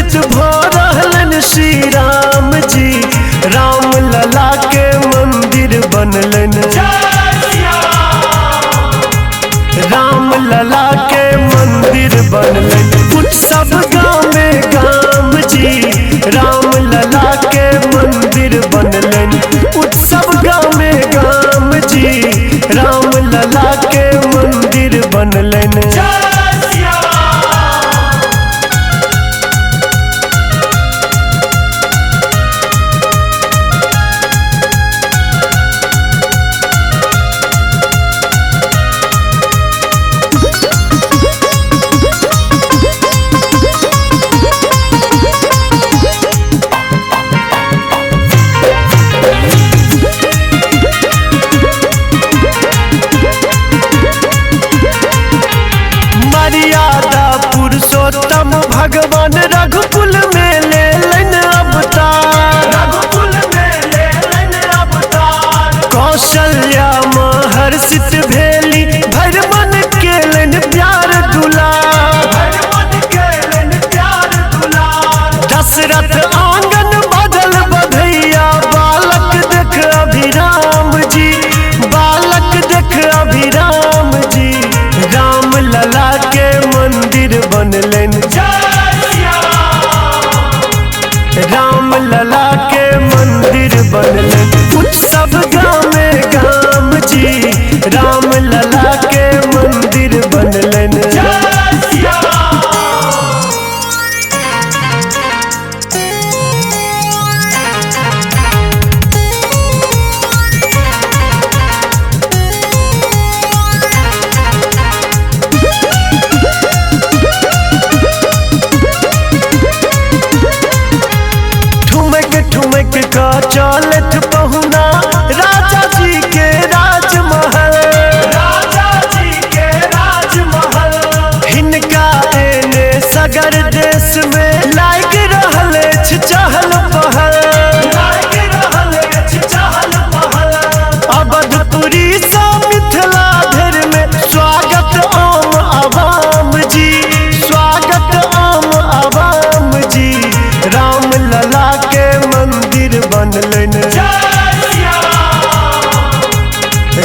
चर्चित भ रहलन श्री राम जी। राम लला के मंदिर बनलन, राम लला के मंदिर बनलन उत्सव गाँव में गाम जी। राम लला के मंदिर बनलन उत्सव गाँव में गाम जी। राम लला के मंदिर बनलन। मर्यादा पुरुषोत्तम भगवान रघुकुल में ले लन अवतार, रघुकुल में ले लन अवतार। कौशल्या महर्षित भेली भर मन के लन प्यार दुलार, भर मन के लन प्यार दुलार। दशरथ आंगन बदल बधैया बालक देख अभिराम जी, बालक देख अभिराम जी। राम लला के मंदिर बनलन, राम लला के मंदिर बनलन उत्सव गाँव में गाम जी। राम लला के मंदिर बनलन। ठुमक का चलत पहुना राजा जी के राजमहल, राजा जी के राजमहल। हिनका एने सगर देश में लाग रहल चहल पहल, लाग रहल चहल पहल। अवधपुरी सा मिथिला धर में स्वागत आम आवाम जी, स्वागत आम आवाम जी। राम लला के मंदिर बनलन,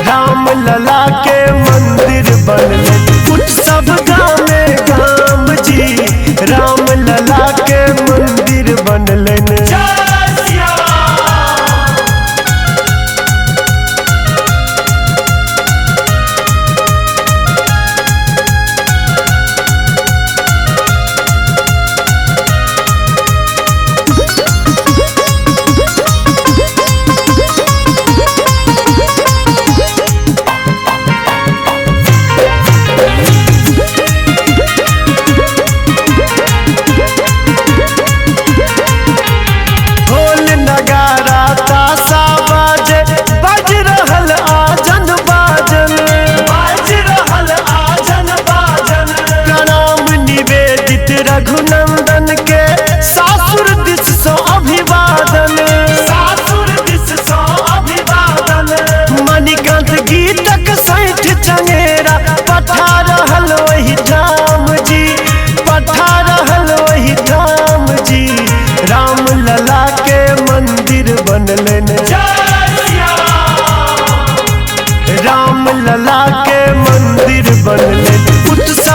राम लला के मंदिर बनलन उत्सव गाँव में गाम जी। राम लला के मंदिर बनलन। रघुनंदन के सासुर दिस सो अभिवादन, सासुर दिस सो अभिवादन। मणिकांत गीतक सैठ चंगेरा पठा रहल वही धाम जी, पठा रहल वही धाम जी। राम लला के मंदिर बनलन, राम लला के मंदिर बनलन उत्सव